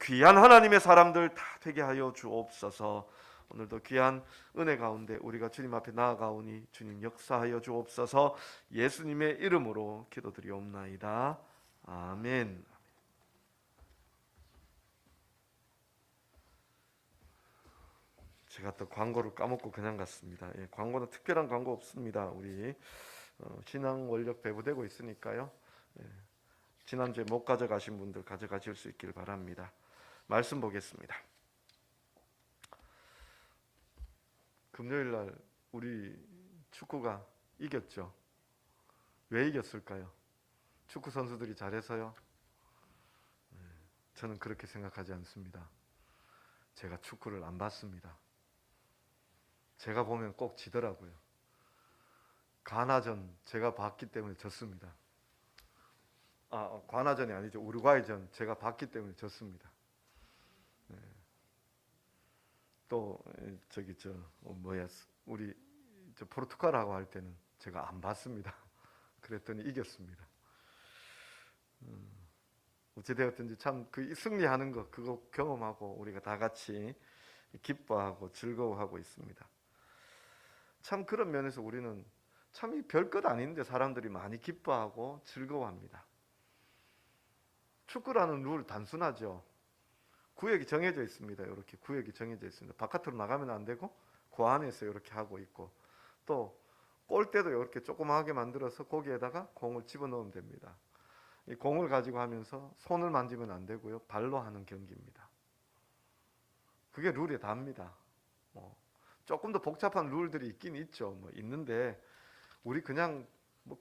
귀한 하나님의 사람들 다 되게 하여 주옵소서. 오늘도 귀한 은혜 가운데 우리가 주님 앞에 나아가오니 주님 역사하여 주옵소서. 예수님의 이름으로 기도드리옵나이다. 아멘. 제가 또 광고를 까먹고 그냥 갔습니다. 광고는 특별한 광고 없습니다. 우리 신앙 원력 배부되고 있으니까요. 지난주에 못 가져가신 분들 가져가실 수 있길 바랍니다. 말씀 보겠습니다. 금요일 날 우리 축구가 이겼죠. 왜 이겼을까요? 축구 선수들이 잘해서요? 저는 그렇게 생각하지 않습니다. 제가 축구를 안 봤습니다. 제가 보면 꼭 지더라고요. 가나전 제가 봤기 때문에 졌습니다. 가나전이 아니죠. 우루과이전 제가 봤기 때문에 졌습니다. 또 우리 포르투갈하고 할 때는 제가 안 봤습니다. 그랬더니 이겼습니다. 어찌되었든지 참 그 승리하는 거 그거 경험하고 우리가 다 같이 기뻐하고 즐거워하고 있습니다. 참 그런 면에서 우리는 참 이 별것 아닌데 사람들이 많이 기뻐하고 즐거워합니다. 축구라는 룰 단순하죠. 구역이 정해져 있습니다. 이렇게 구역이 정해져 있습니다. 바깥으로 나가면 안 되고 그 안에서 이렇게 하고 있고, 또 골대도 이렇게 조그맣게 만들어서 거기에다가 공을 집어넣으면 됩니다. 이 공을 가지고 하면서 손을 만지면 안 되고요. 발로 하는 경기입니다. 그게 룰이 답니다. 조금 더 복잡한 룰들이 있긴 있죠. 있는데 우리 그냥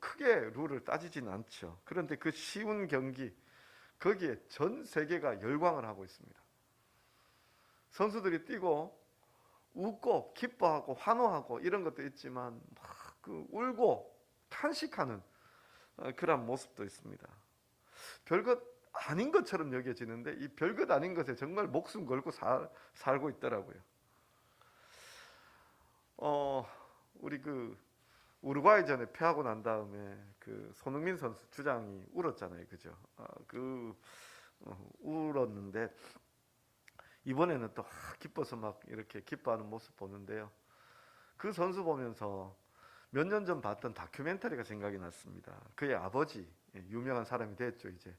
크게 룰을 따지진 않죠. 그런데 그 쉬운 경기, 거기에 전 세계가 열광을 하고 있습니다. 선수들이 뛰고 웃고 기뻐하고 환호하고 이런 것도 있지만 막 울고 탄식하는 그런 모습도 있습니다. 별것 아닌 것처럼 여겨지는데 이 별것 아닌 것에 정말 목숨 걸고 살고 있더라고요. 우리 우루과이전에 패하고 난 다음에 손흥민 선수 주장이 울었잖아요, 그죠? 울었는데 이번에는 또 기뻐서 막 이렇게 기뻐하는 모습 보는데요. 그 선수 보면서 몇 년 전 봤던 다큐멘터리가 생각이 났습니다. 그의 아버지, 유명한 사람이 됐죠 이제.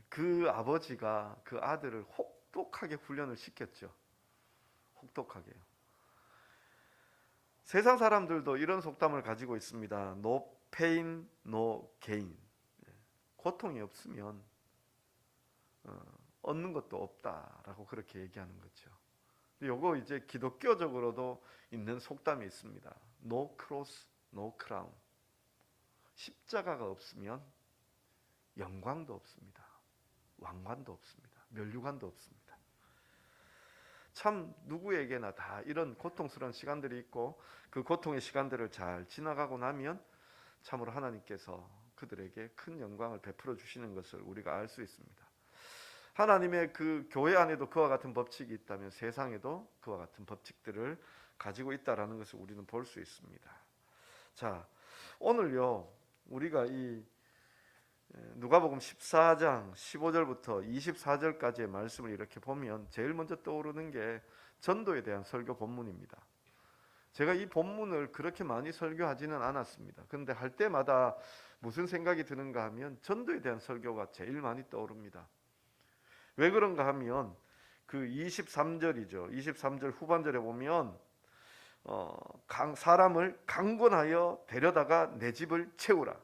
그 아버지가 그 아들을 혹독하게 훈련을 시켰죠. 혹독하게요. 세상 사람들도 이런 속담을 가지고 있습니다. No pain, no gain. 고통이 없으면 얻는 것도 없다라고 그렇게 얘기하는 거죠. 요거 이제 기독교적으로도 있는 속담이 있습니다. No cross, no crown. 십자가가 없으면 영광도 없습니다. 왕관도 없습니다. 면류관도 없습니다. 참 누구에게나 다 이런 고통스러운 시간들이 있고 그 고통의 시간들을 잘 지나가고 나면 참으로 하나님께서 그들에게 큰 영광을 베풀어 주시는 것을 우리가 알 수 있습니다. 하나님의 그 교회 안에도 그와 같은 법칙이 있다면 세상에도 그와 같은 법칙들을 가지고 있다라는 것을 우리는 볼 수 있습니다. 자, 오늘요 우리가 이 누가복음 14장 15절부터 24절까지의 말씀을 이렇게 보면 제일 먼저 떠오르는 게 전도에 대한 설교 본문입니다. 제가 이 본문을 그렇게 많이 설교하지는 않았습니다. 그런데 할 때마다 무슨 생각이 드는가 하면 전도에 대한 설교가 제일 많이 떠오릅니다. 왜 그런가 하면 그 23절이죠. 23절 후반절에 보면 사람을 강권하여 데려다가 내 집을 채우라.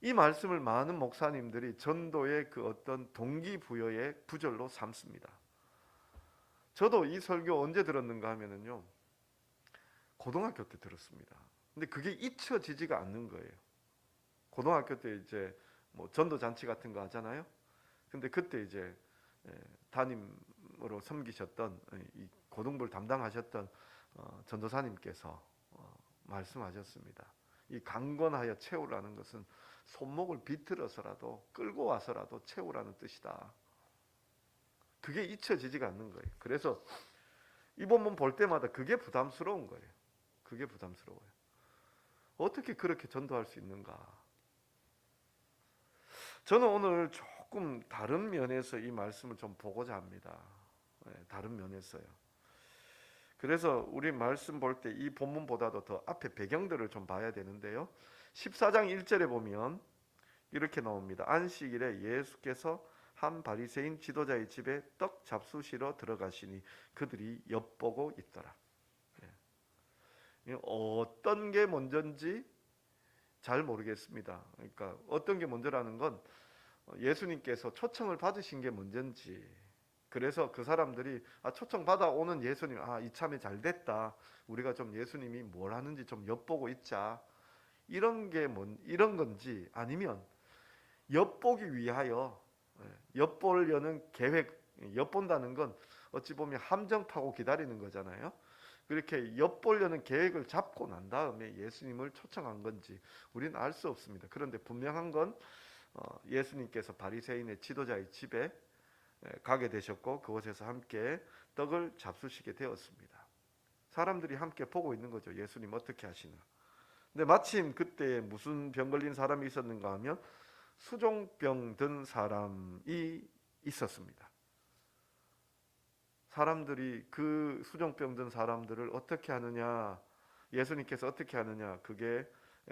이 말씀을 많은 목사님들이 전도의 그 어떤 동기부여의 구절로 삼습니다. 저도 이 설교 언제 들었는가 하면은요, 고등학교 때 들었습니다. 근데 그게 잊혀지지가 않는 거예요. 고등학교 때 이제 전도 잔치 같은 거 하잖아요. 근데 그때 이제 담임으로 섬기셨던 이 고등부를 담당하셨던 전도사님께서 말씀하셨습니다. 이 강권하여 채우라는 것은 손목을 비틀어서라도 끌고 와서라도 채우라는 뜻이다. 그게 잊혀지지가 않는 거예요. 그래서 이 본문 볼 때마다 그게 부담스러운 거예요. 그게 부담스러워요. 어떻게 그렇게 전도할 수 있는가? 저는 오늘 조금 다른 면에서 이 말씀을 좀 보고자 합니다. 다른 면에서요. 그래서 우리 말씀 볼 때 이 본문보다도 더 앞에 배경들을 좀 봐야 되는데요. 14장 1절에 보면 이렇게 나옵니다. 안식일에 예수께서 한 바리새인 지도자의 집에 떡 잡수시러 들어가시니 그들이 엿보고 있더라. 어떤 게 먼저인지 잘 모르겠습니다. 그러니까 어떤 게 먼저라는 건 예수님께서 초청을 받으신 게 먼저인지, 그래서 그 사람들이 초청 받아오는 예수님, 이참에 잘 됐다, 우리가 좀 예수님이 뭘 하는지 좀 엿보고 있자, 이런 건지, 아니면 엿보기 위하여, 엿보려는 계획, 엿본다는 건 어찌 보면 함정 파고 기다리는 거잖아요. 그렇게 엿보려는 계획을 잡고 난 다음에 예수님을 초청한 건지 우리는 알 수 없습니다. 그런데 분명한 건 예수님께서 바리새인의 지도자의 집에 가게 되셨고 그곳에서 함께 떡을 잡수시게 되었습니다. 사람들이 함께 보고 있는 거죠. 예수님 어떻게 하시나. 근데 마침 그때 무슨 병 걸린 사람이 있었는가 하면 수종병 든 사람이 있었습니다. 사람들이 그 수종병 든 사람들을 어떻게 하느냐, 예수님께서 어떻게 하느냐, 그게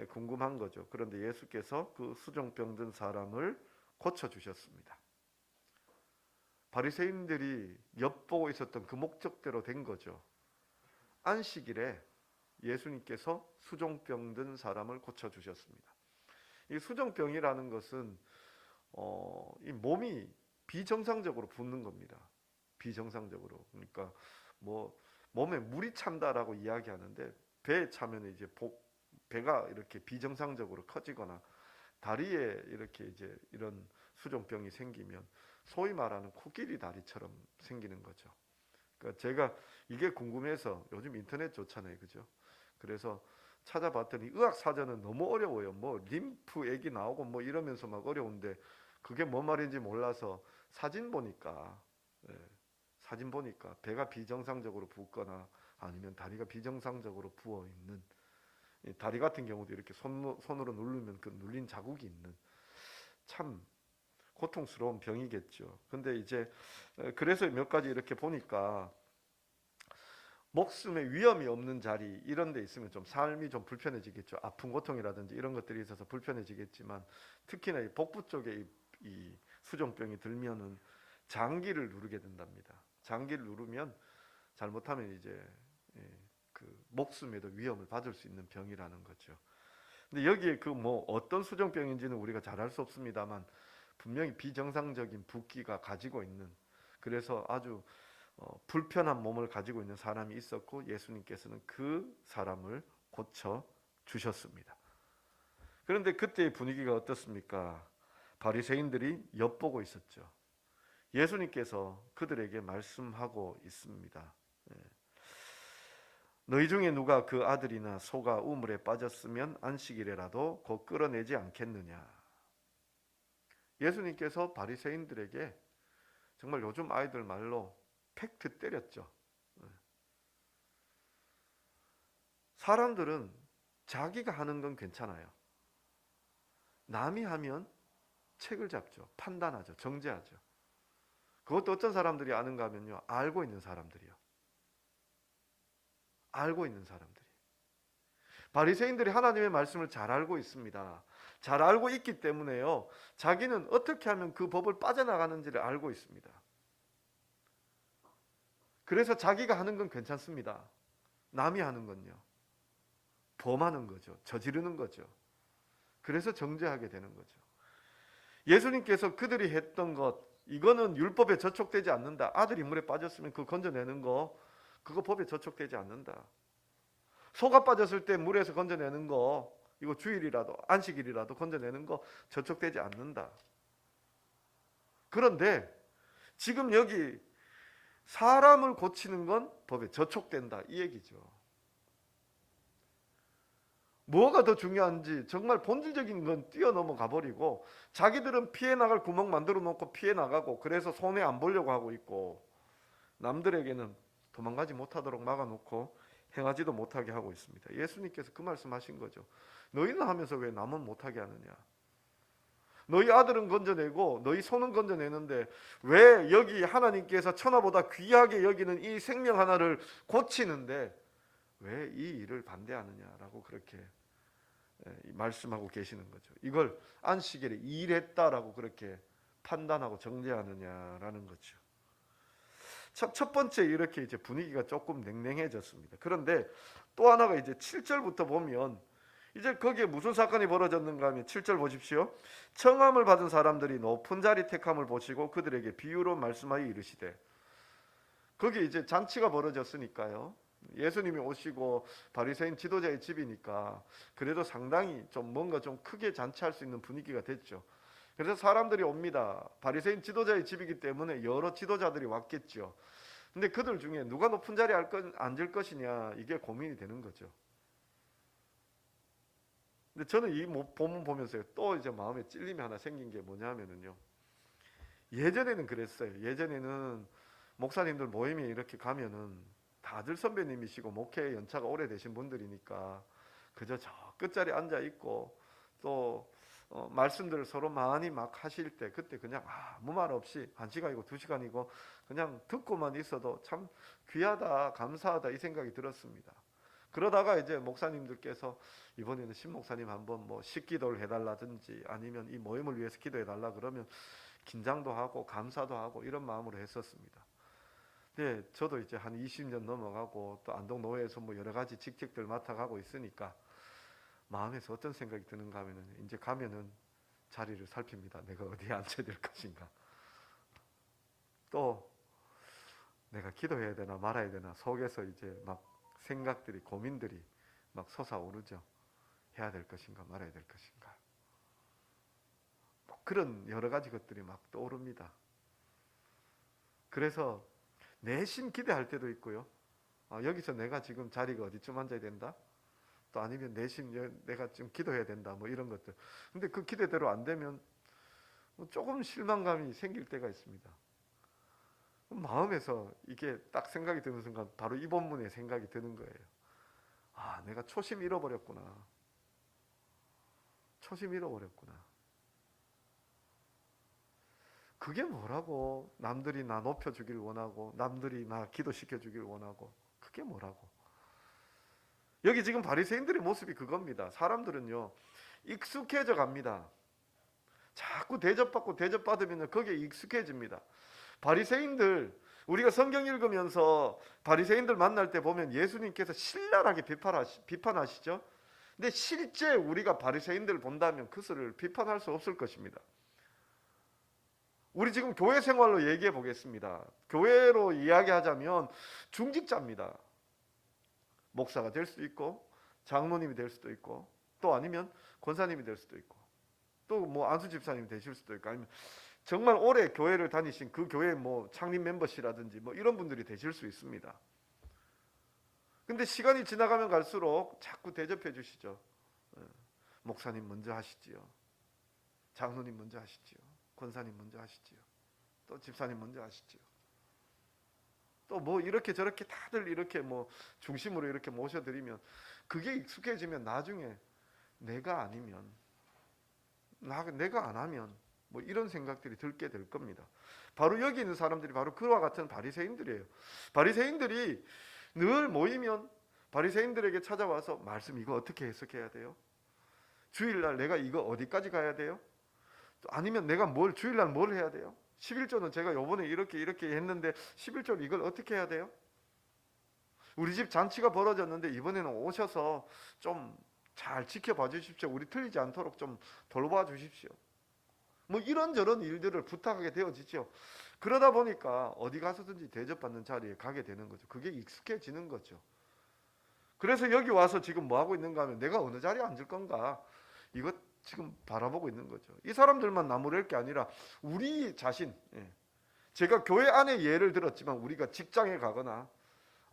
궁금한 거죠. 그런데 예수께서 그 수종병 든 사람을 고쳐주셨습니다. 바리새인들이 엿보고 있었던 그 목적대로 된 거죠. 안식일에 예수님께서 수종병 든 사람을 고쳐주셨습니다. 이 수종병이라는 것은 이 몸이 비정상적으로 붓는 겁니다. 비정상적으로. 그러니까 뭐 몸에 물이 찬다라고 이야기하는데, 배에 차면 이제 배가 이렇게 비정상적으로 커지거나 다리에 이렇게 이제 이런 수종병이 생기면 소위 말하는 코끼리 다리처럼 생기는 거죠. 그러니까 제가 이게 궁금해서, 요즘 인터넷 좋잖아요, 그죠? 그래서 찾아봤더니 의학 사전은 너무 어려워요. 뭐 림프 액이 나오고 뭐 이러면서 막 어려운데 그게 뭔 말인지 몰라서 사진 보니까 배가 비정상적으로 붓거나 아니면 다리가 비정상적으로 부어 있는, 다리 같은 경우도 이렇게 손으로 누르면 그 눌린 자국이 있는 참 고통스러운 병이겠죠. 근데 이제 그래서 몇 가지 이렇게 보니까 목숨에 위험이 없는 자리 이런 데 있으면 좀 삶이 좀 불편해지겠죠. 아픈 고통이라든지 이런 것들이 있어서 불편해지겠지만, 특히나 이 복부 쪽에 이 수종병이 들면은 장기를 누르게 된답니다. 장기를 누르면 잘못하면 이제 그 목숨에도 위험을 받을 수 있는 병이라는 거죠. 근데 여기에 그 뭐 어떤 수종병인지는 우리가 잘 알 수 없습니다만 분명히 비정상적인 붓기가 가지고 있는, 그래서 아주 불편한 몸을 가지고 있는 사람이 있었고 예수님께서는 그 사람을 고쳐 주셨습니다. 그런데 그때의 분위기가 어떻습니까? 바리새인들이 엿보고 있었죠. 예수님께서 그들에게 말씀하고 있습니다. 너희 중에 누가 그 아들이나 소가 우물에 빠졌으면 안식일에라도 곧 끌어내지 않겠느냐. 예수님께서 바리새인들에게 정말 요즘 아이들 말로 팩트 때렸죠. 사람들은 자기가 하는 건 괜찮아요. 남이 하면 책을 잡죠. 판단하죠. 정죄하죠. 그것도 어떤 사람들이 아는가 하면요, 알고 있는 사람들이요. 알고 있는 사람들이. 바리새인들이 하나님의 말씀을 잘 알고 있습니다. 잘 알고 있기 때문에요, 자기는 어떻게 하면 그 법을 빠져나가는지를 알고 있습니다. 그래서 자기가 하는 건 괜찮습니다. 남이 하는 건요, 범하는 거죠. 저지르는 거죠. 그래서 정죄하게 되는 거죠. 예수님께서 그들이 했던 것, 이거는 율법에 저촉되지 않는다. 아들이 물에 빠졌으면 그거 건져내는 거, 그거 법에 저촉되지 않는다. 소가 빠졌을 때 물에서 건져내는 거, 이거 주일이라도 안식일이라도 건져내는 거 저촉되지 않는다. 그런데 지금 여기 사람을 고치는 건 법에 저촉된다, 이 얘기죠. 뭐가 더 중요한지 정말 본질적인 건 뛰어넘어 가버리고, 자기들은 피해 나갈 구멍 만들어 놓고 피해 나가고, 그래서 손해 안 보려고 하고 있고, 남들에게는 도망가지 못하도록 막아놓고 행하지도 못하게 하고 있습니다. 예수님께서 그 말씀하신 거죠. 너희는 하면서 왜 남은 못하게 하느냐. 너희 아들은 건져내고 너희 손은 건져내는데 왜 여기 하나님께서 천하보다 귀하게 여기는 이 생명 하나를 고치는데 왜 이 일을 반대하느냐라고 그렇게 말씀하고 계시는 거죠. 이걸 안식일에 일했다라고 그렇게 판단하고 정죄하느냐라는 거죠. 첫 번째 이렇게 이제 분위기가 조금 냉랭해졌습니다. 그런데 또 하나가 이제 7절부터 보면 이제 거기에 무슨 사건이 벌어졌는가 하면 7절 보십시오. 청함을 받은 사람들이 높은 자리 택함을 보시고 그들에게 비유로 말씀하여 이르시되, 거기에 이제 잔치가 벌어졌으니까요. 예수님이 오시고 바리새인 지도자의 집이니까 그래도 상당히 좀 뭔가 좀 크게 잔치할 수 있는 분위기가 됐죠. 그래서 사람들이 옵니다. 바리새인 지도자의 집이기 때문에 여러 지도자들이 왔겠죠. 근데 그들 중에 누가 높은 자리에 앉을 것이냐, 이게 고민이 되는 거죠. 근데 저는 이 본문 보면서요, 또 이제 마음에 찔림이 하나 생긴 게 뭐냐면은요, 예전에는 그랬어요. 예전에는 목사님들 모임에 이렇게 가면은 다들 선배님이시고 목회 연차가 오래되신 분들이니까 그저 저 끝자리 앉아 있고 또 말씀들을 서로 많이 막 하실 때 그때 그냥 아무 말 없이 1시간이고 2시간이고 그냥 듣고만 있어도 참 귀하다, 감사하다 이 생각이 들었습니다. 그러다가 이제 목사님들께서 이번에는 신 목사님 한번 뭐 식기도를 해달라든지 아니면 이 모임을 위해서 기도해달라 그러면 긴장도 하고 감사도 하고 이런 마음으로 했었습니다. 네, 저도 이제 한 20년 넘어가고 또 안동노회에서 뭐 여러 가지 직책들 맡아가고 있으니까 마음에서 어떤 생각이 드는가 하면은 이제 가면은 자리를 살핍니다. 내가 어디에 앉아야 될 것인가. 또 내가 기도해야 되나 말아야 되나 속에서 이제 막 생각들이, 고민들이 막 솟아오르죠. 해야 될 것인가 말아야 될 것인가. 뭐 그런 여러 가지 것들이 막 떠오릅니다. 그래서 내심 기대할 때도 있고요. 여기서 내가 지금 자리가 어디쯤 앉아야 된다? 또 아니면 내심 내가 좀 기도해야 된다, 뭐 이런 것들. 근데 그 기대대로 안 되면 조금 실망감이 생길 때가 있습니다. 마음에서 이게 딱 생각이 드는 순간 바로 이 본문에 생각이 드는 거예요. 내가 초심 잃어버렸구나. 초심 잃어버렸구나. 그게 뭐라고 남들이 나 높여주길 원하고 남들이 나 기도시켜주길 원하고 그게 뭐라고. 여기 지금 바리새인들의 모습이 그겁니다. 사람들은요 익숙해져 갑니다. 자꾸 대접받고 대접받으면 거기에 익숙해집니다. 바리새인들, 우리가 성경 읽으면서 바리새인들 만날 때 보면 예수님께서 신랄하게 비판하시죠. 근데 실제 우리가 바리새인들을 본다면 그것을 비판할 수 없을 것입니다. 우리 지금 교회 생활로 얘기해 보겠습니다. 교회로 이야기하자면 중직자입니다. 목사가 될 수도 있고 장로님이 될 수도 있고 또 아니면 권사님이 될 수도 있고 또 뭐 안수 집사님이 되실 수도 있고 아니면 정말 오래 교회를 다니신 그 교회 뭐 창립 멤버시라든지 뭐 이런 분들이 되실 수 있습니다. 근데 시간이 지나가면 갈수록 자꾸 대접해 주시죠. 목사님 먼저 하시지요. 장로님 먼저 하시지요. 권사님 먼저 하시지요. 또 집사님 먼저 하시지요. 또 뭐 이렇게 저렇게 다들 이렇게 뭐 중심으로 이렇게 모셔드리면 그게 익숙해지면 나중에 내가 아니면 내가 안 하면 뭐 이런 생각들이 들게 될 겁니다. 바로 여기 있는 사람들이 바로 그와 같은 바리새인들이에요. 바리새인들이 늘 모이면 바리새인들에게 찾아와서 말씀 이거 어떻게 해석해야 돼요? 주일날 내가 이거 어디까지 가야 돼요? 아니면 내가 주일날 뭘 해야 돼요? 11조는 제가 요번에 이렇게 했는데 11조 이걸 어떻게 해야 돼요? 우리 집 잔치가 벌어졌는데 이번에는 오셔서 좀 잘 지켜봐 주십시오. 우리 틀리지 않도록 좀 돌봐 주십시오. 뭐 이런저런 일들을 부탁하게 되어지죠. 그러다 보니까 어디 가서든지 대접받는 자리에 가게 되는 거죠. 그게 익숙해지는 거죠. 그래서 여기 와서 지금 뭐 하고 있는가 하면 내가 어느 자리에 앉을 건가 이거 지금 바라보고 있는 거죠. 이 사람들만 나무랄 게 아니라 우리 자신, 제가 교회 안에 예를 들었지만 우리가 직장에 가거나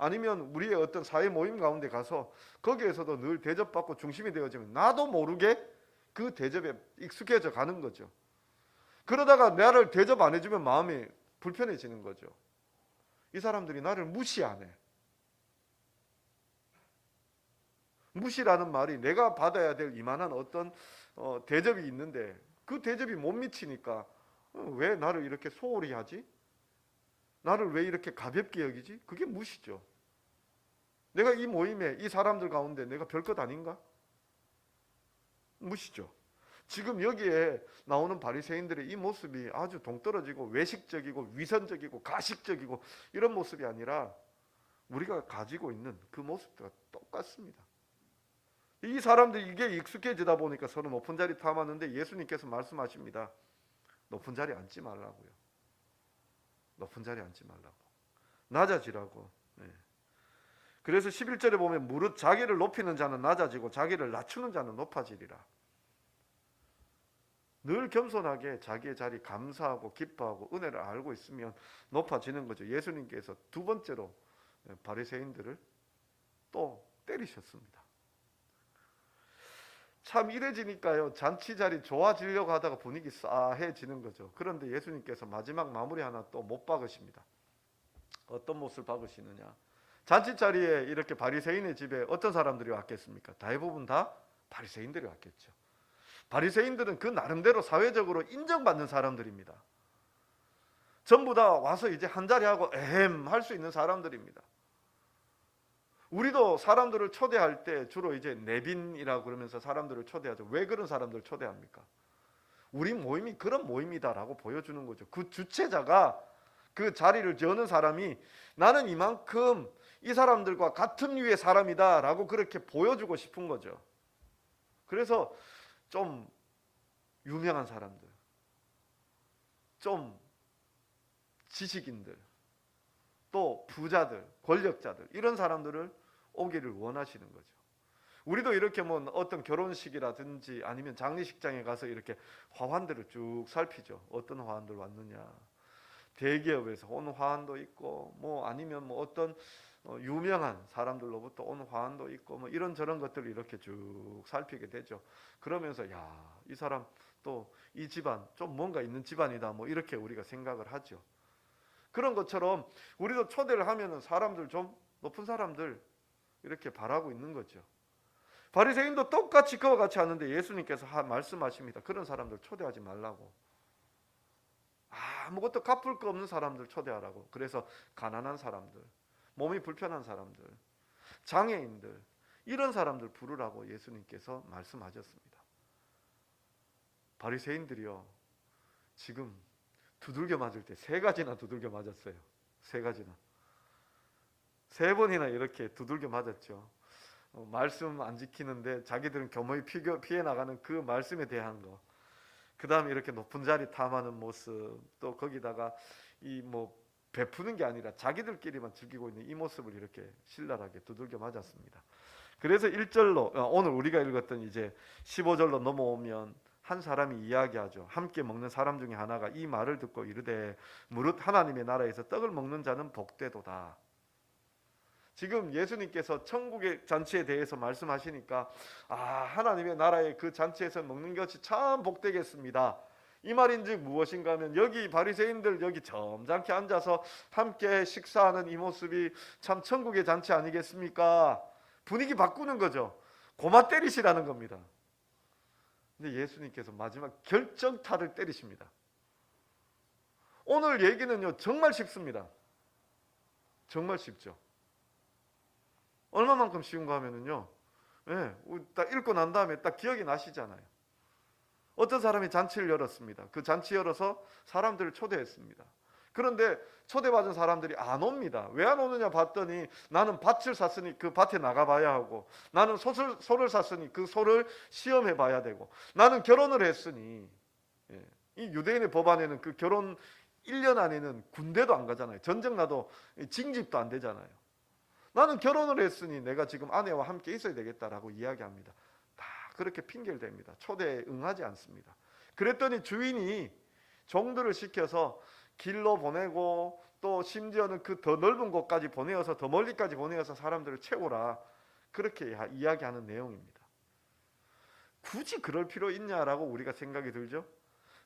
아니면 우리의 어떤 사회 모임 가운데 가서 거기에서도 늘 대접받고 중심이 되어지면 나도 모르게 그 대접에 익숙해져 가는 거죠. 그러다가 나를 대접 안 해주면 마음이 불편해지는 거죠. 이 사람들이 나를 무시하네. 무시라는 말이 내가 받아야 될 이만한 어떤 대접이 있는데 그 대접이 못 미치니까 왜 나를 이렇게 소홀히 하지? 나를 왜 이렇게 가볍게 여기지? 그게 무시죠. 내가 이 모임에 이 사람들 가운데 내가 별것 아닌가? 무시죠. 지금 여기에 나오는 바리새인들의 이 모습이 아주 동떨어지고 외식적이고 위선적이고 가식적이고 이런 모습이 아니라 우리가 가지고 있는 그 모습과 똑같습니다. 이 사람들 이게 익숙해지다 보니까 서로 높은 자리 탐하는데 예수님께서 말씀하십니다. 높은 자리 앉지 말라고요. 높은 자리 앉지 말라고. 낮아지라고. 네. 그래서 11절에 보면 무릇 자기를 높이는 자는 낮아지고 자기를 낮추는 자는 높아지리라. 늘 겸손하게 자기의 자리 감사하고 기뻐하고 은혜를 알고 있으면 높아지는 거죠. 예수님께서 두 번째로 바리새인들을 또 때리셨습니다. 참 이래지니까요, 잔치 자리 좋아지려고 하다가 분위기 싸해지는 거죠. 그런데 예수님께서 마지막 마무리 하나 또 못 박으십니다. 어떤 못을 박으시느냐? 잔치 자리에 이렇게 바리새인의 집에 어떤 사람들이 왔겠습니까? 대부분 다 바리새인들이 왔겠죠. 바리새인들은 그 나름대로 사회적으로 인정받는 사람들입니다. 전부 다 와서 이제 한 자리 하고 에헴 할 수 있는 사람들입니다. 우리도 사람들을 초대할 때 주로 이제 내빈이라고 그러면서 사람들을 초대하죠. 왜 그런 사람들을 초대합니까? 우리 모임이 그런 모임이다라고 보여주는 거죠. 그 주체자가, 그 자리를 여는 사람이 나는 이만큼 이 사람들과 같은 류의 사람이다라고 그렇게 보여주고 싶은 거죠. 그래서 좀 유명한 사람들, 좀 지식인들, 또 부자들, 권력자들, 이런 사람들을 오기를 원하시는 거죠. 우리도 이렇게 뭐 어떤 결혼식이라든지 아니면 장례식장에 가서 이렇게 화환들을 쭉 살피죠. 어떤 화환들 왔느냐. 대기업에서 온 화환도 있고, 뭐 아니면 뭐 어떤 유명한 사람들로부터 온 화환도 있고, 뭐 이런저런 것들을 이렇게 쭉 살피게 되죠. 그러면서 야, 이 사람 또 이 집안 좀 뭔가 있는 집안이다, 뭐 이렇게 우리가 생각을 하죠. 그런 것처럼 우리도 초대를 하면은 사람들, 좀 높은 사람들 이렇게 바라고 있는 거죠. 바리새인도 똑같이 그와 같이 하는데 예수님께서 말씀하십니다. 그런 사람들 초대하지 말라고. 아무것도 갚을 거 없는 사람들 초대하라고. 그래서 가난한 사람들, 몸이 불편한 사람들, 장애인들, 이런 사람들 부르라고 예수님께서 말씀하셨습니다. 바리새인들이요, 지금 두들겨 맞을 때 3가지나 두들겨 맞았어요. 3가지나. 3번이나 이렇게 두들겨 맞았죠. 말씀 안 지키는데 자기들은 겸허히 피해 나가는 그 말씀에 대한 거. 그 다음에 이렇게 높은 자리 탐하는 모습, 또 거기다가 이 뭐 베푸는 게 아니라 자기들끼리만 즐기고 있는 이 모습을 이렇게 신랄하게 두들겨 맞았습니다. 그래서 1절로 오늘 우리가 읽었던 이제 15절로 넘어오면 한 사람이 이야기하죠. 함께 먹는 사람 중에 하나가 이 말을 듣고 이르되 무릇 하나님의 나라에서 떡을 먹는 자는 복되도다. 지금 예수님께서 천국의 잔치에 대해서 말씀하시니까 하나님의 나라의 그 잔치에서 먹는 것이 참 복되겠습니다. 이 말인즉 무엇인가 하면 여기 바리새인들 여기 점잖게 앉아서 함께 식사하는 이 모습이 참 천국의 잔치 아니겠습니까? 분위기 바꾸는 거죠. 고마 때리시라는 겁니다. 근데 예수님께서 마지막 결정타를 때리십니다. 오늘 얘기는요 정말 쉽습니다. 정말 쉽죠. 얼마만큼 쉬운가 하면은요, 딱 읽고 난 다음에 딱 기억이 나시잖아요. 어떤 사람이 잔치를 열었습니다. 그 잔치 열어서 사람들을 초대했습니다. 그런데 초대받은 사람들이 안 옵니다. 왜 안 오느냐 봤더니 나는 밭을 샀으니 그 밭에 나가봐야 하고, 나는 소를 샀으니 그 소를 시험해 봐야 되고, 나는 결혼을 했으니, 이 유대인의 법안에는 그 결혼 1년 안에는 군대도 안 가잖아요. 전쟁 나도 징집도 안 되잖아요. 나는 결혼을 했으니 내가 지금 아내와 함께 있어야 되겠다라고 이야기합니다. 다 그렇게 핑계를 댑니다. 초대에 응하지 않습니다. 그랬더니 주인이 종들을 시켜서 길로 보내고, 또 심지어는 그 더 넓은 곳까지 보내어서, 더 멀리까지 보내어서 사람들을 채우라, 그렇게 이야기하는 내용입니다. 굳이 그럴 필요 있냐라고 우리가 생각이 들죠.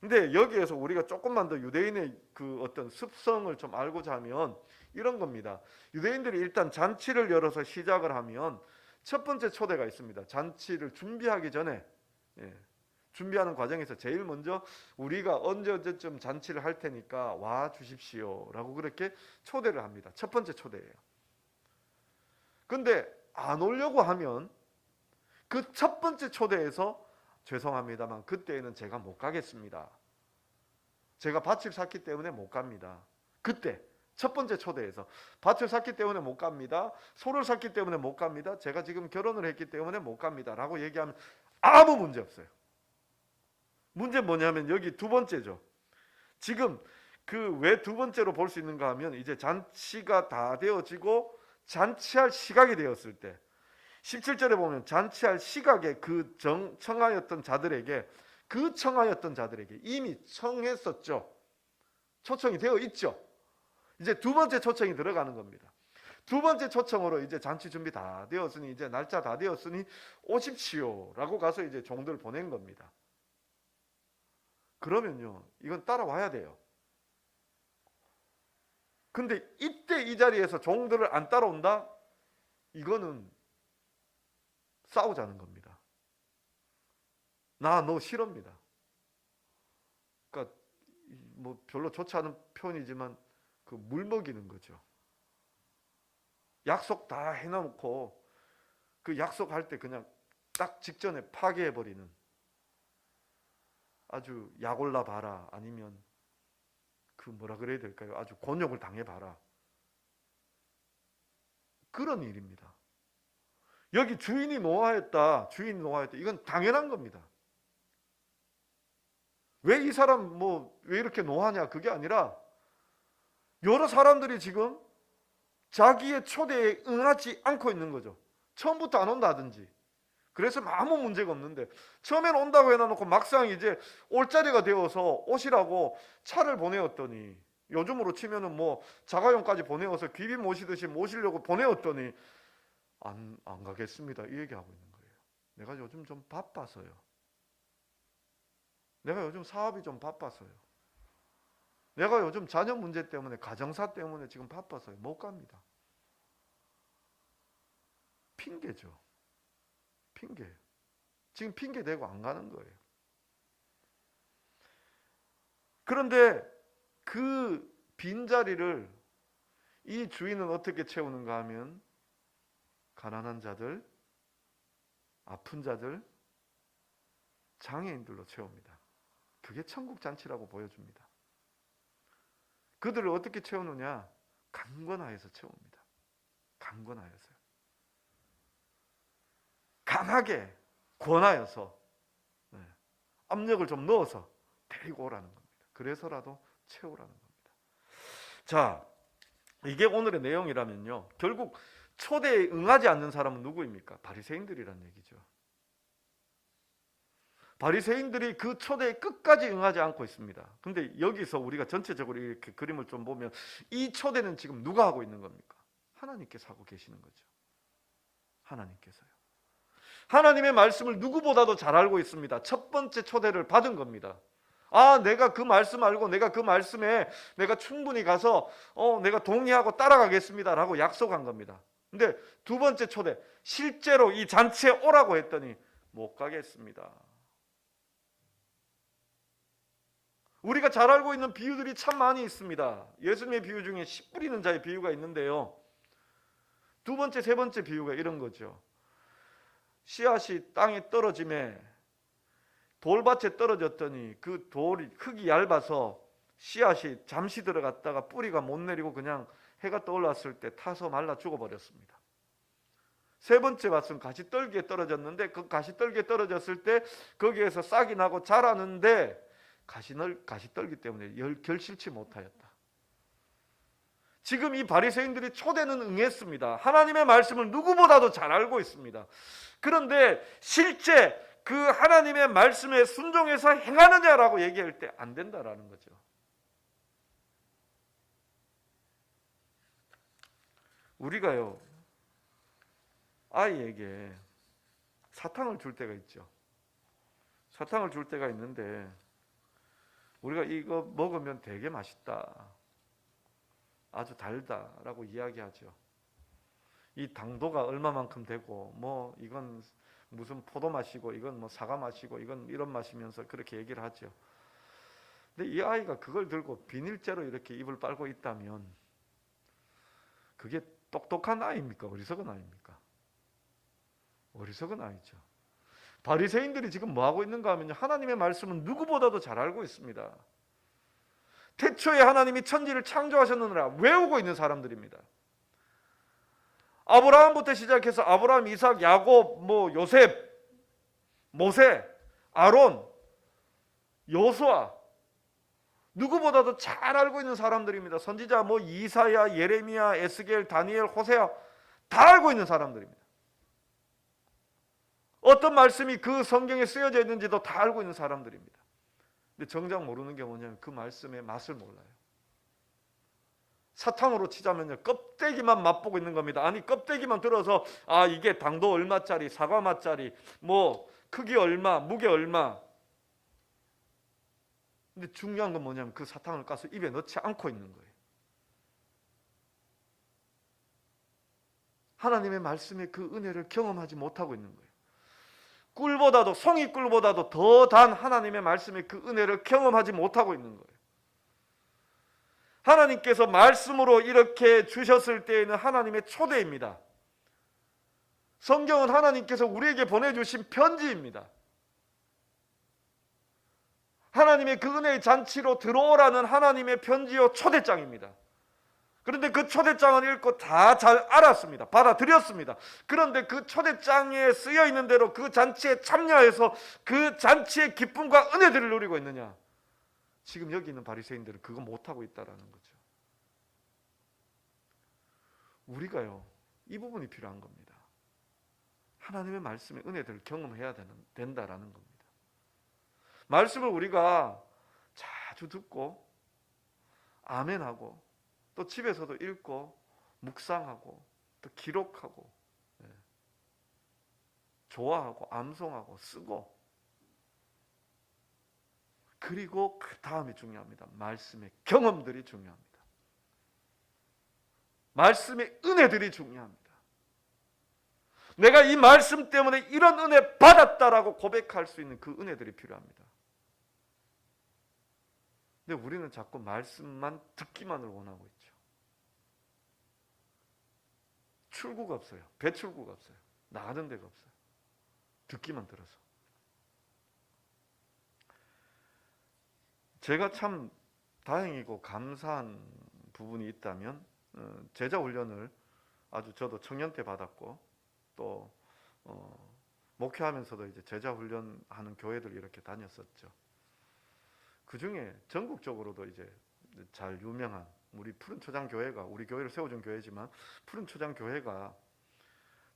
근데 여기에서 우리가 조금만 더 유대인의 그 어떤 습성을 좀 알고자 하면 이런 겁니다. 유대인들이 일단 잔치를 열어서 시작을 하면 첫 번째 초대가 있습니다. 잔치를 준비하기 전에 준비하는 과정에서 제일 먼저 우리가 언제쯤 잔치를 할 테니까 와 주십시오 라고 그렇게 초대를 합니다. 첫 번째 초대예요. 근데 안 오려고 하면 그 첫 번째 초대에서 죄송합니다만 그때에는 제가 못 가겠습니다. 제가 밭을 샀기 때문에 못 갑니다. 그때 첫 번째 초대에서 밭을 샀기 때문에 못 갑니다. 소를 샀기 때문에 못 갑니다. 제가 지금 결혼을 했기 때문에 못 갑니다. 라고 얘기하면 아무 문제 없어요. 문제는 뭐냐면 여기 두 번째죠. 지금 그 왜 두 번째로 볼 수 있는가 하면 이제 잔치가 다 되어지고 잔치할 시각이 되었을 때 17절에 보면 잔치할 시각에 그 청하였던 자들에게 이미 청했었죠. 초청이 되어 있죠. 이제 두 번째 초청이 들어가는 겁니다. 두 번째 초청으로 이제 잔치 준비 다 되었으니 이제 날짜 다 되었으니 오십시오라고 가서 이제 종들 보낸 겁니다. 그러면요, 이건 따라와야 돼요. 근데 이때 이 자리에서 종들을 안 따라온다? 이거는 싸우자는 겁니다. 나 너 싫어입니다. 그러니까 뭐 별로 좋지 않은 표현이지만 그 물먹이는 거죠. 약속 다 해놓고 그 약속할 때 그냥 딱 직전에 파괴해버리는, 아주 약올라 봐라, 아니면 그 뭐라 그래야 될까요? 아주 곤욕을 당해봐라, 그런 일입니다. 여기 주인이 노하였다, 이건 당연한 겁니다. 왜 이 사람 왜 이렇게 노하냐, 그게 아니라 여러 사람들이 지금 자기의 초대에 응하지 않고 있는 거죠. 처음부터 안 온다든지. 그래서 아무 문제가 없는데 처음엔 온다고 해놔놓고 막상 이제 올 자리가 되어서 오시라고 차를 보내었더니, 요즘으로 치면은 자가용까지 보내어서 귀비 모시듯이 모시려고 보내었더니 안 가겠습니다, 이 얘기하고 있는 거예요. 내가 요즘 좀 바빠서요. 내가 요즘 사업이 좀 바빠서요. 내가 요즘 자녀 문제 때문에, 가정사 때문에 지금 바빠서요. 못 갑니다. 핑계죠. 핑계. 지금 핑계 대고 안 가는 거예요. 그런데 그 빈자리를 이 주인은 어떻게 채우는가 하면 가난한 자들, 아픈 자들, 장애인들로 채웁니다. 그게 천국 잔치라고 보여줍니다. 그들을 어떻게 채우느냐? 강권하여서 채웁니다. 강권하여서요. 강하게 권하여서, 압력을 좀 넣어서 데리고 오라는 겁니다. 그래서라도 채우라는 겁니다. 자, 이게 오늘의 내용이라면요, 결국 초대에 응하지 않는 사람은 누구입니까? 바리새인들이란 얘기죠. 바리새인들이 그 초대에 끝까지 응하지 않고 있습니다. 근데 여기서 우리가 전체적으로 이렇게 그림을 좀 보면 이 초대는 지금 누가 하고 있는 겁니까? 하나님께서 하고 계시는 거죠. 하나님께서요. 하나님의 말씀을 누구보다도 잘 알고 있습니다. 첫 번째 초대를 받은 겁니다. 내가 그 말씀 알고 내가 그 말씀에 내가 충분히 가서 내가 동의하고 따라가겠습니다 라고 약속한 겁니다. 근데 두 번째 초대, 실제로 이 잔치에 오라고 했더니 못 가겠습니다. 우리가 잘 알고 있는 비유들이 참 많이 있습니다. 예수님의 비유 중에 씨 뿌리는 자의 비유가 있는데요, 두 번째, 세 번째 비유가 이런 거죠. 씨앗이 땅에 떨어짐에 돌밭에 떨어졌더니 그 돌이 흙이 얇아서 씨앗이 잠시 들어갔다가 뿌리가 못 내리고 그냥 해가 떠올랐을 때 타서 말라 죽어버렸습니다. 세 번째 밭은 가시떨기에 떨어졌는데 그 가시떨기에 떨어졌을 때 거기에서 싹이 나고 자라는데 가시떨기 때문에 결실치 못하였다. 지금 이 바리새인들이 초대는 응했습니다. 하나님의 말씀을 누구보다도 잘 알고 있습니다. 그런데 실제 그 하나님의 말씀에 순종해서 행하느냐라고 얘기할 때 안 된다라는 거죠. 우리가요, 아이에게 사탕을 줄 때가 있죠. 사탕을 줄 때가 있는데 우리가 이거 먹으면 되게 맛있다, 아주 달다라고 이야기하죠. 이 당도가 얼마만큼 되고 이건 무슨 포도 마시고 이건 뭐 사과 마시고 이건 이런 마시면서 그렇게 얘기를 하죠. 근데 이 아이가 그걸 들고 비닐째로 이렇게 입을 빨고 있다면 그게 똑똑한 아이입니까? 어리석은 아이입니까? 어리석은 아이죠. 바리새인들이 지금 뭐 하고 있는가 하면요, 하나님의 말씀은 누구보다도 잘 알고 있습니다. 태초에 하나님이 천지를 창조하셨느라 외우고 있는 사람들입니다. 아브라함부터 시작해서 아브라함, 이삭, 야곱, 뭐 요셉, 모세, 아론, 여호수아, 누구보다도 잘 알고 있는 사람들입니다. 선지자 뭐 이사야, 예레미야, 에스겔, 다니엘, 호세아 다 알고 있는 사람들입니다. 어떤 말씀이 그 성경에 쓰여져 있는지도 다 알고 있는 사람들입니다. 근데 정작 모르는 게 뭐냐면 그 말씀의 맛을 몰라요. 사탕으로 치자면요, 껍데기만 맛보고 있는 겁니다. 아니, 껍데기만 들어서 아, 이게 당도 얼마짜리, 사과 맛짜리, 뭐 크기 얼마, 무게 얼마. 근데 중요한 건 뭐냐면 그 사탕을 까서 입에 넣지 않고 있는 거예요. 하나님의 말씀의 그 은혜를 경험하지 못하고 있는 거예요. 꿀보다도, 송이꿀보다도 더 단 하나님의 말씀의 그 은혜를 경험하지 못하고 있는 거예요. 하나님께서 말씀으로 이렇게 주셨을 때에는 하나님의 초대입니다. 성경은 하나님께서 우리에게 보내주신 편지입니다. 하나님의 그 은혜의 잔치로 들어오라는 하나님의 편지요 초대장입니다. 그런데 그 초대장을 읽고 다 잘 알았습니다. 받아들였습니다. 그런데 그 초대장에 쓰여 있는 대로 그 잔치에 참여해서 그 잔치의 기쁨과 은혜들을 누리고 있느냐? 지금 여기 있는 바리새인들은 그거 못하고 있다는 거죠. 우리가요, 이 부분이 필요한 겁니다. 하나님의 말씀의 은혜들을 경험해야 된다라는 겁니다. 말씀을 우리가 자주 듣고 아멘하고 또 집에서도 읽고 묵상하고 또 기록하고 좋아하고 암송하고 쓰고, 그리고 그 다음이 중요합니다. 말씀의 경험들이 중요합니다. 말씀의 은혜들이 중요합니다. 내가 이 말씀 때문에 이런 은혜 받았다라고 고백할 수 있는 그 은혜들이 필요합니다. 근데 우리는 자꾸 말씀만 듣기만을 원하고 있죠. 출구가 없어요. 배출구가 없어요. 나가는 데가 없어요. 듣기만 들어서. 제가 참 다행이고 감사한 부분이 있다면 제자 훈련을 아주 저도 청년 때 받았고 또 목회하면서도 이제 제자 훈련하는 교회들 이렇게 다녔었죠. 그 중에 전국적으로도 이제 잘 유명한 우리 푸른초장교회가, 우리 교회를 세워준 교회지만 푸른초장교회가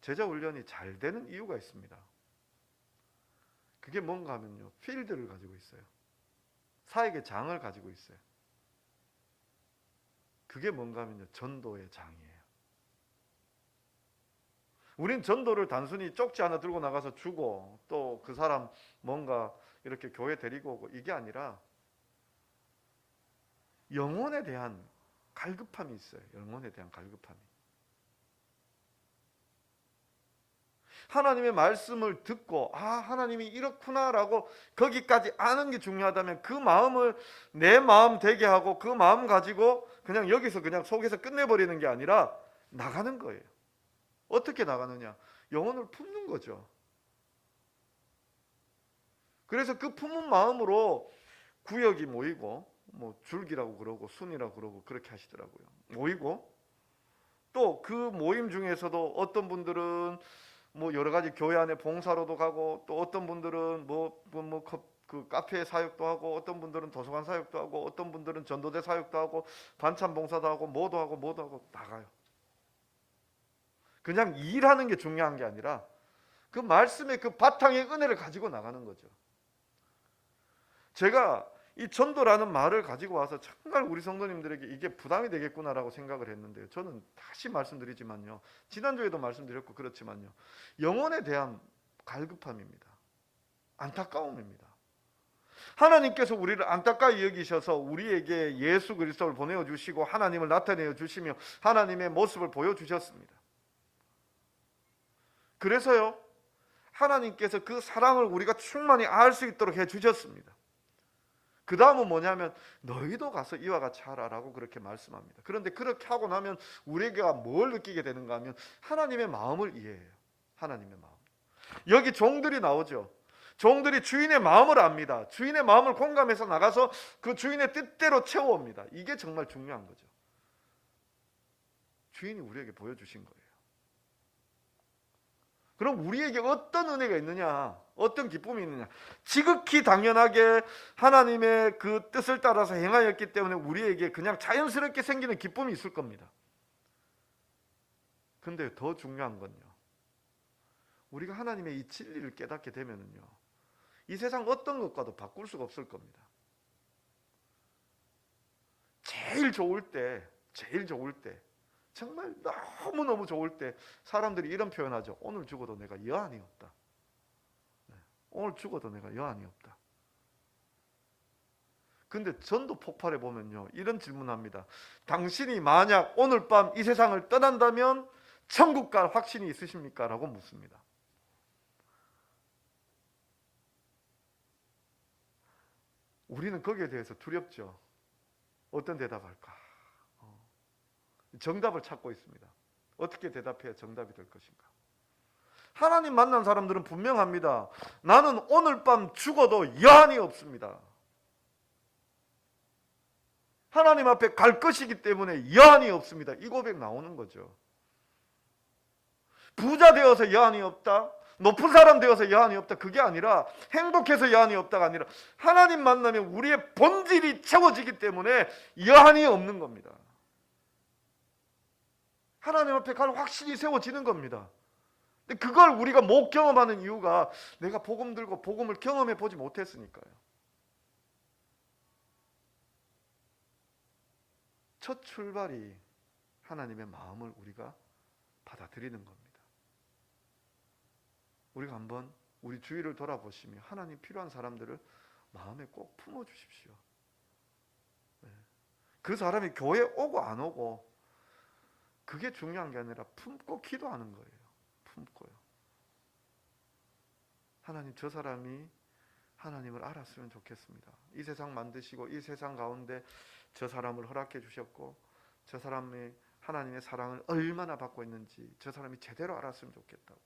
제자 훈련이 잘 되는 이유가 있습니다. 그게 뭔가 하면요, 필드를 가지고 있어요. 사역의 장을 가지고 있어요. 그게 뭔가 하면요, 전도의 장이에요. 우린 전도를 단순히 쪽지 하나 들고 나가서 주고 또 그 사람 뭔가 이렇게 교회 데리고 오고 이게 아니라 영혼에 대한 갈급함이 있어요. 영혼에 대한 갈급함이. 하나님의 말씀을 듣고 아, 하나님이 이렇구나라고 거기까지 아는 게 중요하다면 그 마음을 내 마음 되게 하고 그 마음 가지고 그냥 여기서 그냥 속에서 끝내버리는 게 아니라 나가는 거예요. 어떻게 나가느냐? 영혼을 품는 거죠. 그래서 그 품은 마음으로 구역이 모이고 뭐 줄기라고 그러고 순이라고 그러고 그렇게 하시더라고요. 모이고 또 그 모임 중에서도 어떤 분들은 뭐 여러 가지 교회 안에 봉사로도 가고 또 어떤 분들은 그 카페 사역도 하고 어떤 분들은 도서관 사역도 하고 어떤 분들은 전도대 사역도 하고 반찬 봉사도 하고 뭐도 하고 나가요. 그냥 일하는 게 중요한 게 아니라 그 말씀의 그 바탕의 은혜를 가지고 나가는 거죠. 제가 이 전도라는 말을 가지고 와서 정말 우리 성도님들에게 이게 부담이 되겠구나라고 생각을 했는데요. 저는 다시 말씀드리지만요. 지난주에도 말씀드렸고 그렇지만요. 영혼에 대한 갈급함입니다. 안타까움입니다. 하나님께서 우리를 안타까이 여기셔서 우리에게 예수 그리스도를 보내어 주시고 하나님을 나타내어 주시며 하나님의 모습을 보여주셨습니다. 그래서요, 하나님께서 그 사랑을 우리가 충만히 알 수 있도록 해주셨습니다. 그 다음은 뭐냐면 너희도 가서 이와 같이 하라라고 그렇게 말씀합니다. 그런데 그렇게 하고 나면 우리가 뭘 느끼게 되는가 하면 하나님의 마음을 이해해요. 하나님의 마음. 여기 종들이 나오죠. 종들이 주인의 마음을 압니다. 주인의 마음을 공감해서 나가서 그 주인의 뜻대로 채워옵니다. 이게 정말 중요한 거죠. 주인이 우리에게 보여주신 거예요. 그럼 우리에게 어떤 은혜가 있느냐, 어떤 기쁨이 있느냐? 지극히 당연하게 하나님의 그 뜻을 따라서 행하였기 때문에 우리에게 그냥 자연스럽게 생기는 기쁨이 있을 겁니다. 근데 더 중요한 건요, 우리가 하나님의 이 진리를 깨닫게 되면은요, 이 세상 어떤 것과도 바꿀 수가 없을 겁니다. 제일 좋을 때, 정말 너무너무 좋을 때 사람들이 이런 표현하죠. 오늘 죽어도 내가 여한이 없다. 오늘 죽어도 내가 여한이 없다. 근데 전도 폭발해 보면요, 이런 질문합니다. 당신이 만약 오늘 밤 이 세상을 떠난다면 천국 갈 확신이 있으십니까? 라고 묻습니다. 우리는 거기에 대해서 두렵죠. 어떤 대답할까? 정답을 찾고 있습니다. 어떻게 대답해야 정답이 될 것인가? 하나님 만난 사람들은 분명합니다. 나는 오늘 밤 죽어도 여한이 없습니다. 하나님 앞에 갈 것이기 때문에 여한이 없습니다. 이 고백 나오는 거죠. 부자 되어서 여한이 없다, 높은 사람 되어서 여한이 없다, 그게 아니라 행복해서 여한이 없다가 아니라 하나님 만나면 우리의 본질이 채워지기 때문에 여한이 없는 겁니다. 하나님 앞에 갈 확신이 세워지는 겁니다. 근데 그걸 우리가 못 경험하는 이유가 내가 복음 들고 복음을 경험해 보지 못했으니까요. 첫 출발이 하나님의 마음을 우리가 받아들이는 겁니다. 우리가 한번 우리 주위를 돌아보시며 하나님 필요한 사람들을 마음에 꼭 품어주십시오. 그 사람이 교회 오고 안 오고 그게 중요한 게 아니라 품고 기도하는 거예요. 품고요. 하나님, 저 사람이 하나님을 알았으면 좋겠습니다. 이 세상 만드시고 이 세상 가운데 저 사람을 허락해 주셨고 저 사람이 하나님의 사랑을 얼마나 받고 있는지 저 사람이 제대로 알았으면 좋겠다고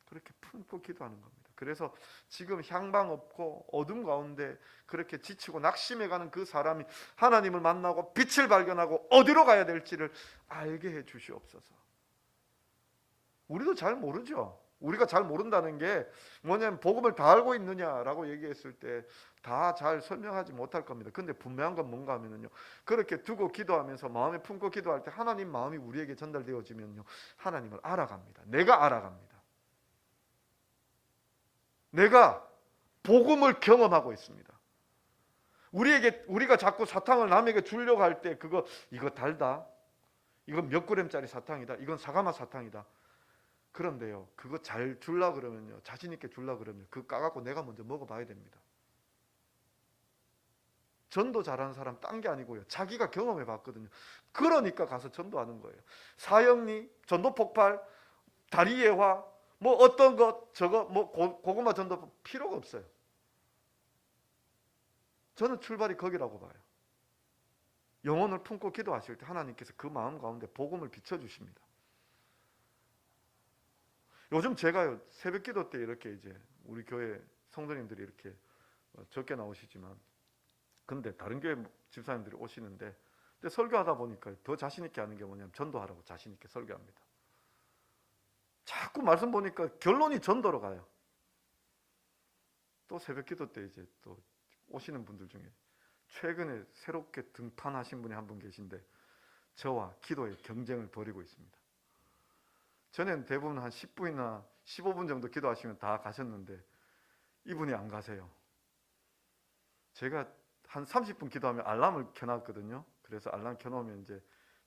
그렇게 품고 기도하는 겁니다. 그래서 지금 향방 없고 어둠 가운데 그렇게 지치고 낙심해가는 그 사람이 하나님을 만나고 빛을 발견하고 어디로 가야 될지를 알게 해 주시옵소서. 우리도 잘 모르죠. 우리가 잘 모른다는 게 뭐냐면 복음을 다 알고 있느냐라고 얘기했을 때 다 잘 설명하지 못할 겁니다. 근데 분명한 건 뭔가 하면요, 그렇게 두고 기도하면서 마음에 품고 기도할 때 하나님 마음이 우리에게 전달되어지면요, 하나님을 알아갑니다. 내가 알아갑니다. 내가 복음을 경험하고 있습니다. 우리가 자꾸 사탕을 남에게 주려고 할 때 이거 달다, 이건 몇 그램짜리 사탕이다, 이건 사과맛 사탕이다. 그런데요, 그거 잘 줄라 그러면요, 자신 있게 줄라 그러면 그거 까갖고 내가 먼저 먹어봐야 됩니다. 전도 잘하는 사람 딴 게 아니고요, 자기가 경험해 봤거든요. 그러니까 가서 전도하는 거예요. 사형리, 전도 폭발, 다리 예화, 뭐 어떤 것 저거 뭐 고구마 전도 필요가 없어요. 저는 출발이 거기라고 봐요. 영혼을 품고 기도하실 때 하나님께서 그 마음 가운데 복음을 비춰주십니다. 요즘 제가요, 새벽 기도 때 이렇게 이제 우리 교회 성도님들이 이렇게 적게 나오시지만 근데 다른 교회 집사님들이 오시는데 근데 설교하다 보니까 더 자신 있게 하는 게 뭐냐면 전도하라고 자신 있게 설교합니다. 자꾸 말씀 보니까 결론이 전도로 가요. 또 새벽 기도 때 이제 또 오시는 분들 중에 최근에 새롭게 등판하신 분이 한 분 계신데 저와 기도의 경쟁을 벌이고 있습니다. 전에는 대부분 한 10분이나 15분 정도 기도하시면 다 가셨는데 이분이 안 가세요. 제가 한 30분 기도하면 알람을 켜놨거든요. 그래서 알람 켜놓으면 이제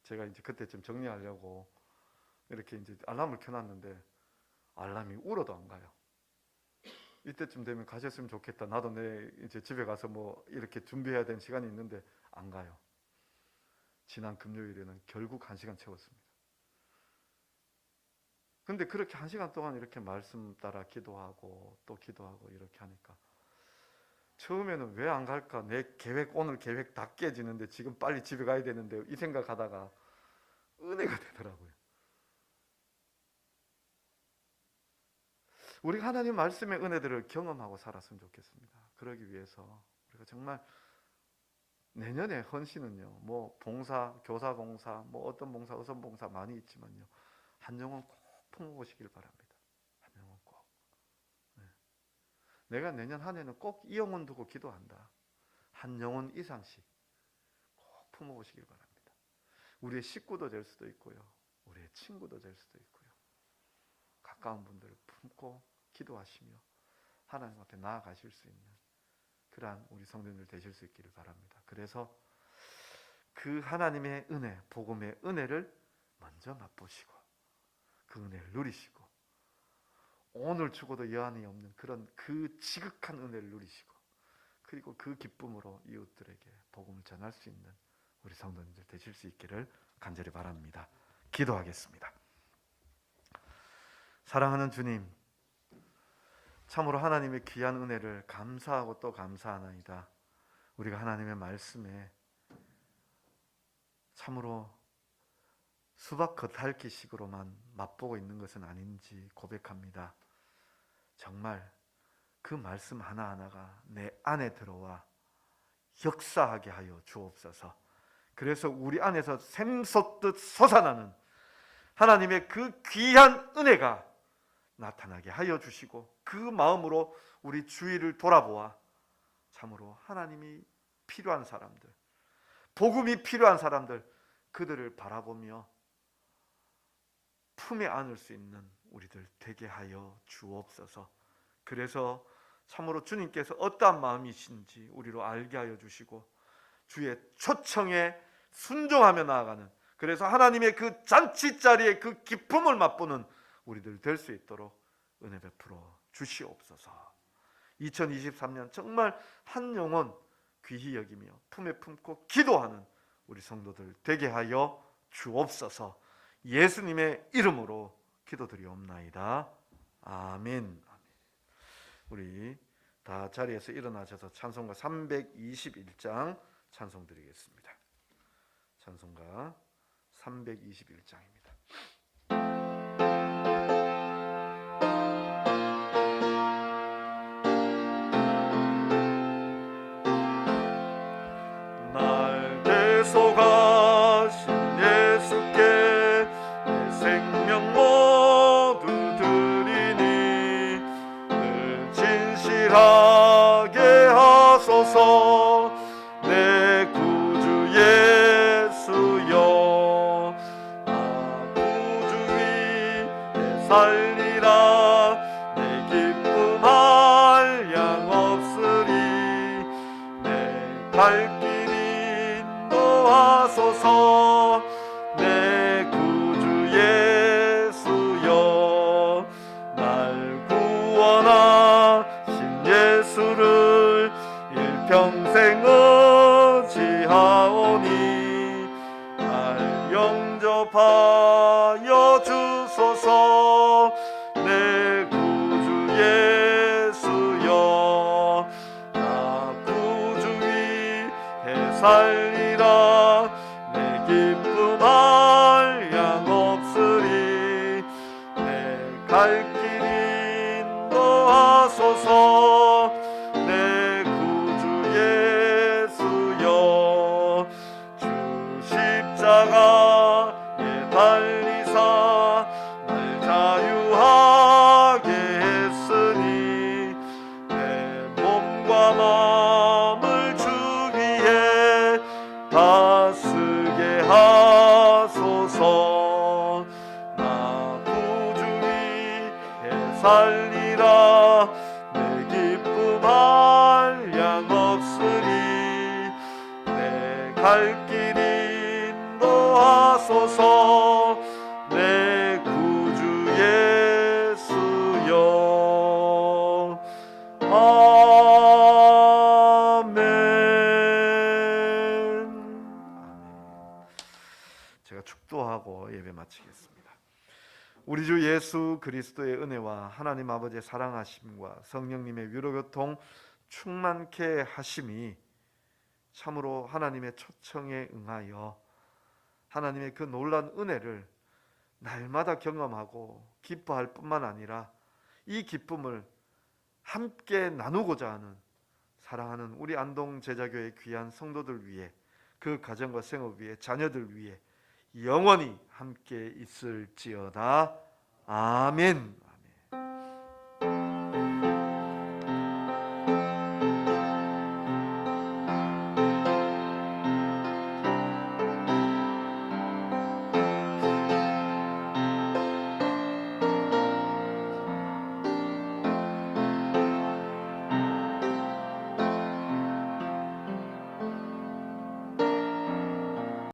제가 이제 그때쯤 정리하려고 이렇게 이제 알람을 켜놨는데 알람이 울어도 안 가요. 이때쯤 되면 가셨으면 좋겠다. 나도 내 이제 집에 가서 뭐 이렇게 준비해야 되는 시간이 있는데 안 가요. 지난 금요일에는 결국 1시간 채웠습니다. 근데 그렇게 1시간 동안 이렇게 말씀 따라 기도하고 또 기도하고 이렇게 하니까 처음에는 왜 안 갈까? 내 계획, 오늘 계획 다 깨지는데 지금 빨리 집에 가야 되는데 이 생각하다가 은혜가 되더라고요. 우리가 하나님 말씀의 은혜들을 경험하고 살았으면 좋겠습니다. 그러기 위해서 우리가 정말 내년에 헌신은요, 뭐 봉사, 교사 봉사, 뭐 어떤 봉사, 어떤 봉사 많이 있지만요, 한 영혼 꼭 품어보시길 바랍니다. 한 영혼 꼭. 네. 내가 내년 한 해는 꼭 이 영혼 두고 기도한다. 한 영혼 이상씩 꼭 품어보시길 바랍니다. 우리의 식구도 될 수도 있고요, 우리의 친구도 될 수도 있고요, 가까운 분들을 품고 기도하시며 하나님 앞에 나아가실 수 있는 그러한 우리 성도님들 되실 수 있기를 바랍니다. 그래서 그 하나님의 은혜, 복음의 은혜를 먼저 맛보시고 그 은혜를 누리시고 오늘 죽어도 여한이 없는 그런 그 지극한 은혜를 누리시고 그리고 그 기쁨으로 이웃들에게 복음을 전할 수 있는 우리 성도님들 되실 수 있기를 간절히 바랍니다. 기도하겠습니다. 사랑하는 주님, 참으로 하나님의 귀한 은혜를 감사하고 또 감사하나이다. 우리가 하나님의 말씀에 참으로 수박 겉핥기식으로만 맛보고 있는 것은 아닌지 고백합니다. 정말 그 말씀 하나하나가 내 안에 들어와 역사하게 하여 주옵소서. 그래서 우리 안에서 샘솟듯 솟아나는 하나님의 그 귀한 은혜가 나타나게 하여 주시고 그 마음으로 우리 주위를 돌아보아 참으로 하나님이 필요한 사람들, 복음이 필요한 사람들, 그들을 바라보며 품에 안을 수 있는 우리들 되게 하여 주옵소서. 그래서 참으로 주님께서 어떠한 마음이신지 우리로 알게 하여 주시고 주의 초청에 순종하며 나아가는, 그래서 하나님의 그 잔치자리의 그 기쁨을 맛보는 우리들 될 수 있도록 은혜 베풀어 주시옵소서. 2023년 정말 한 영혼 귀히 여기며 품에 품고 기도하는 우리 성도들 되게 하여 주옵소서. 예수님의 이름으로 기도드리옵나이다. 아멘. 우리 다 자리에서 일어나셔서 찬송가 321장 찬송 드리겠습니다. 찬송가 321장입니다. 날 대속하신 예수께 내 생명 모두 드리니 늘 진실하게 하소서. 내 구주 예수여, 나 구주 위에 살리라. 내 기쁨할 양 없으리. 내 갈 길 인도하소서. 내 구주 예수여, 날 구원하신 예수를 일평생 의지하오니 날 영접하여 주소서. 내 구주 예수여, 나 구주 위에 살리라. 내 기쁨할 양 없으리. 내 갈 길 인도하소서. 내 구주 예수여, 주 십자가에 달리사 날 자유하게 했으니 내 몸과 마음을 주 위에 다스게 하소서. 나 구주 위에 살리라. 내 기쁨할 양 없으리. 내 갈 길 인도하소서. 내 구주 예수여. 아멘. 아멘. 제가 축도하고 예배 마치겠습니다. 우리 주 예수 그리스도의 은혜와 하나님 아버지의 사랑하심과 성령님의 위로교통 충만케 하심이 참으로 하나님의 초청에 응하여 하나님의 그 놀라운 은혜를 날마다 경험하고 기뻐할 뿐만 아니라 이 기쁨을 함께 나누고자 하는 사랑하는 우리 안동 제자교회 귀한 성도들 위해, 그 가정과 생업 위해, 자녀들 위해 영원히 함께 있을지어다. 아멘.